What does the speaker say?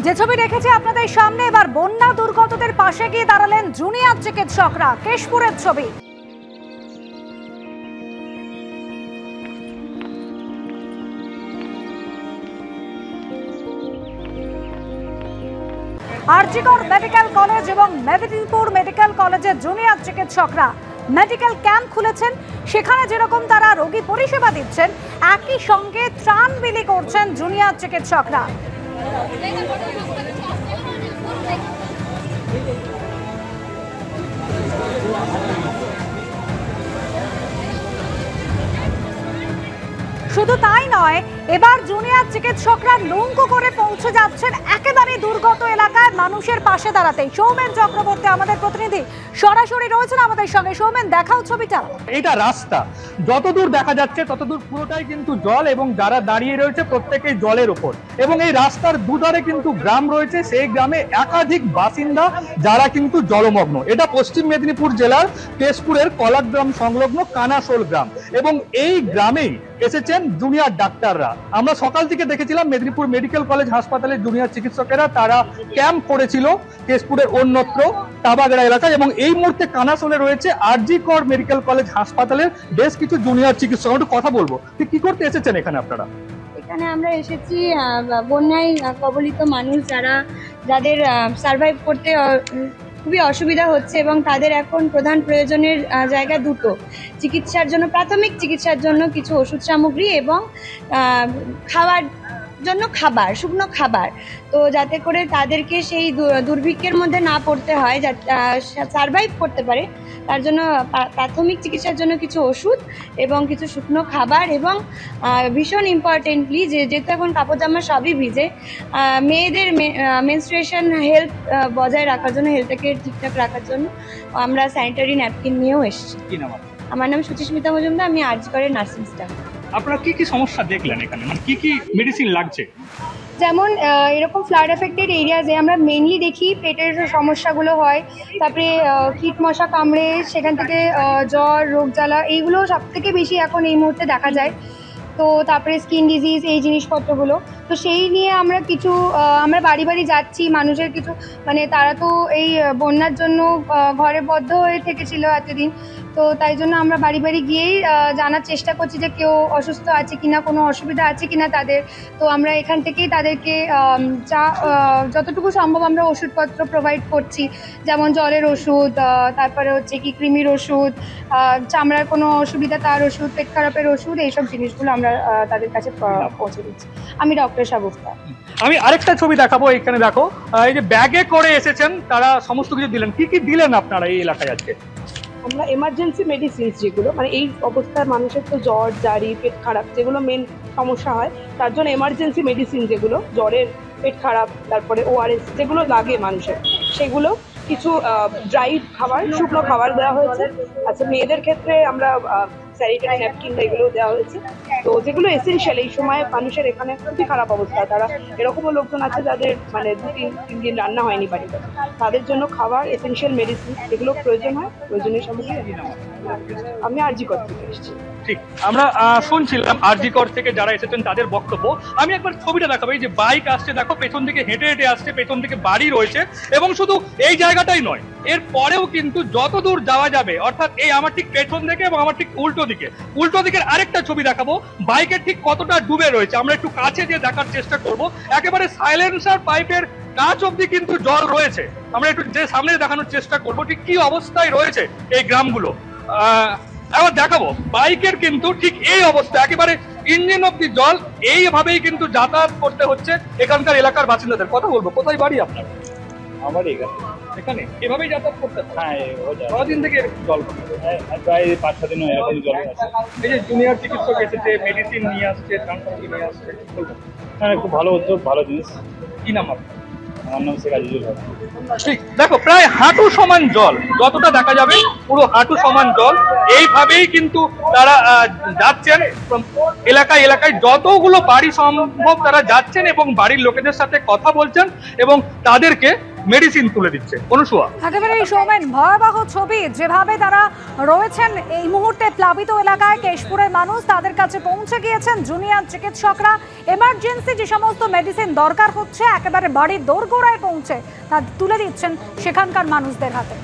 যে ছবি রেখেছি আপনাদের সামনে, এবার বন্যা দুর্গতদের পাশে গিয়ে দাঁড়ালেন জুনিয়র চিকিৎসকরা। কেশপুরের ছবি। আরজিকর মেডিকেল কলেজ এবং মেদিনীপুর মেডিকেল কলেজের জুনিয়র চিকিৎসকরা মেডিকেল ক্যাম্প খুলেছেন। সেখানে যেরকম তারা রোগী পরিষেবা দিচ্ছেন, একই সঙ্গে ত্রাণ বিলি করছেন জুনিয়র চিকিৎসকরা। শুধু তাই নয়, এবার জুনিয়র চিকিৎসকরা নৌকো করে পৌঁছে যাচ্ছেন একেবারে দুর্গত এলাকায় মানুষের পাশে দাঁড়াতে। সৌমেন চক্রবর্তী আমাদের প্রতিনিধি সরাসরি রয়েছেন আমাদের সঙ্গে। সৌমেন, দেখাও ছবিটা। এটা রাস্তা, যতদূর দেখা যাচ্ছে ততদূর পুরোটাই কিন্তু জল, এবং যারা দাঁড়িয়ে রয়েছে প্রত্যেকেই জলের উপর। এবং এই রাস্তার দুধারে কিন্তু গ্রাম রয়েছে, সেই গ্রামে একাধিক বাসিন্দা যারা কিন্তু জলমগ্ন। এটা পশ্চিম মেদিনীপুর জেলার কেশপুরের কলাগ্রাম সংলগ্ন কানাসোল গ্রাম, এবং এই গ্রামেই এসেছেন জুনিয়র ডাক্তাররা। আমরা সকাল থেকে দেখেছিলাম মেদিনীপুর মেডিকেল কলেজ হাসপাতালের জুনিয়র চিকিৎসকেরা তারা ক্যাম্প করেছিল কেশপুরের অন্যত্র টাবাগড়া এলাকায়, এবং এই মুহূর্তে কানাসোলে রয়েছে আরজিকর মেডিকেল কলেজ হাসপাতালের বেশ কিছু জুনিয়র চিকিৎসক। একটু কথা বলবো, কি করতে এসেছেন এখানে আপনারা? এখানে আমরা এসেছি বন্যায় কবলিত মানুষ যাদের সার্ভাইভ করতে খুবই অসুবিধা হচ্ছে, এবং তাদের এখন প্রধান প্রয়োজনের জায়গা দুটো: চিকিৎসার জন্য, প্রাথমিক চিকিৎসার জন্য কিছু ওষুধ সামগ্রী, এবং খাওয়ার জন্য খাবার, শুকনো খাবার। তো যাতে করে তাদেরকে সেই দুর্ভিক্ষের মধ্যে না পড়তে হয়, সার্ভাইভ করতে পারে, তার জন্য প্রাথমিক চিকিৎসার জন্য কিছু ওষুধ এবং কিছু শুকনো খাবার, এবং ভীষণ ইম্পর্টেন্টলি যেহেতু এখন কাপড় জামা সবই ভিজে, মেয়েদের মেনস্ট্রুয়েশন হেলথ বজায় রাখার জন্য, হেলথটাকে ঠিকঠাক রাখার জন্য আমরা স্যানিটারি ন্যাপকিন নিয়েও এসেছি। আমার নাম সুচিস্মিতা মজুমদার, আমি আরজিকরের নার্সিং স্টাফ। আপনারা কি কি সমস্যা দেখলেন এখানে, মানে কি কি মেডিসিন লাগছে? যেমন এরকম ফ্লাড এফেক্টেড এরিয়াজে আমরা মেনলি দেখি পেটের সমস্যাগুলো হয়, তারপরে কীট মশা কামড়ে সেখান থেকে জ্বর, রোগ জ্বালা, এইগুলো সব থেকে বেশি এখন এই মুহূর্তে দেখা যায়। তো তারপরে স্কিন ডিজিজ, এই জিনিসপত্রগুলো। তো সেই নিয়ে আমরা বাড়ি বাড়ি যাচ্ছি, মানুষের কিছু মানে তারা তো এই বন্যার জন্য ঘরে বদ্ধ হয়ে থেকেছিল এতদিন, তো তাই জন্য আমরা বাড়ি বাড়ি গিয়েই জানার চেষ্টা করছি যে কেউ অসুস্থ আছে কিনা, কোনো অসুবিধা আছে কিনা তাদের। তো আমরা এখান থেকেই তাদেরকে যতটুকু সম্ভব আমরা ওষুধপত্র প্রোভাইড করছি, যেমন জলের ওষুধ, তারপরে হচ্ছে কি কৃমির ওষুধ, চামড়ার কোনো অসুবিধা তার ওষুধ, পেট খারাপের ওষুধ, এইসব জিনিসগুলো আমরা তাদের কাছে পৌঁছে দিচ্ছি। আমি ডক্টর শাগুফতা। আমি আরেকটা ছবি দেখাবো, এখানে দেখো, এই যে ব্যাগে করে এসেছেন তারা, সমস্ত কিছু দিলেন। কি কি দিলেন আপনারা এই এলাকায় আজকে? আমরা এমার্জেন্সি মেডিসিনস যেগুলো, মানে এই অবস্থায় মানুষের তো জ্বর, জারি, পেট খারাপ যেগুলো মেন সমস্যা হয়, তার জন্য এমার্জেন্সি মেডিসিন যেগুলো জ্বরের, পেট খারাপ, তারপরে ওআরএস যেগুলো লাগে মানুষের, সেগুলো কিছু ড্রাই খাবার, শুকনো খাবার দেওয়া হয়েছে। আচ্ছা, মেয়েদের ক্ষেত্রে আমরা স্যানিটারি ন্যাপকিন এগুলো দেওয়া হয়েছে। তো যেগুলো এসেনশিয়াল, এই সময় মানুষের এখানে খুবই খারাপ অবস্থা, তারা এরকমও লোকজন আছে যাদের মানে 2-3 দিন রান্না হয়নি বাড়িতে, তাদের জন্য খাবার, এসেনশিয়াল মেডিসিন যেগুলো প্রয়োজন হয়, প্রয়োজনীয় সামগ্রী। আমি আরজিকর থেকে এসেছি। ঠিক, আমরা শুনছিলাম আরজিকর থেকে যারা এসেছেন তাদের বক্তব্য। আমি একবার ছবিটা দেখাবো। এই যে বাইক আসছে, দেখো পেছন থেকে হেঁটে হেঁটে আসছে, পেছন থেকে বাড়ি রয়েছে, এবং শুধু এই জায়গাটাই নয়, এর পরেও কিন্তু যত দূর যাওয়া যাবে, অর্থাৎ এই আমার ঠিক পেছন দিকে এবং আমার ঠিক উল্টো দিকের আরেকটা ছবি দেখাবো, বাইকের ঠিক কতটা ডুবে রয়েছে আমরা একটু কাছে দিয়ে দেখার চেষ্টা করব। একেবারে সাইলেন্সার পাইপের কাছ অব্দি কিন্তু জল রয়েছে। আমরা একটু যে সামনে দেখানোর চেষ্টা করবো ঠিক কি অবস্থায় রয়েছে এই গ্রামগুলো। আবার দেখাবো, বাইকের কিন্তু ঠিক এই অবস্থা, একেবারে ইঞ্জিন অব্দি জল, এইভাবেই কিন্তু যাতায়াত করতে হচ্ছে এখানকার এলাকার বাসিন্দাদের। কথা বলবো, কোথায় বাড়ি আপনার? আমার এখানে এভাবেই যাতায়াত করতে হয়? হ্যাঁ, কদিন থেকে জল প্রায় 5-6 দিন এরকম জল আছে। এই যে জুনিয়র চিকিৎসক এসেছে, মেডিসিন নিয়ে আসছে, ট্রান্সপোর্ট নিয়ে আসছে, হ্যাঁ, খুব ভালো উদ্যোগ, ভালো জিনিস। কি নাম আপনার? আমার নাম শেখ আজিজুল হক। ঠিক, দেখো প্রায় হাঁটু সমান জল, যতটা দেখা যাবে পুরো হাঁটু সমান জল। এইভাবেই কিন্তু তারা যাচ্ছেন এলাকায় এলাকায়, যতগুলো বাড়ি সম্ভব তারা যাচ্ছেন এবং বাড়ির লোকেদের সাথে কথা বলছেন এবং তাদেরকে মেডিসিন তুলে দিচ্ছে। অনুসুয়া, একেবারে এই সৌমেন ভয়াবহ ছবি, যেভাবে তারা রয়েছেন এই মুহূর্তে প্লাবিত এলাকায়, কেশপুরের মানুষ তাদের কাছে পৌঁছে গিয়েছেন জুনিয়র চিকিৎসকরা। এমার্জেন্সি যে সমস্ত মেডিসিন দরকার হচ্ছে একেবারে বাড়ির দোরগোড়ায় পৌঁছে তা তুলে দিচ্ছেন সেখানকার মানুষদের হাতে।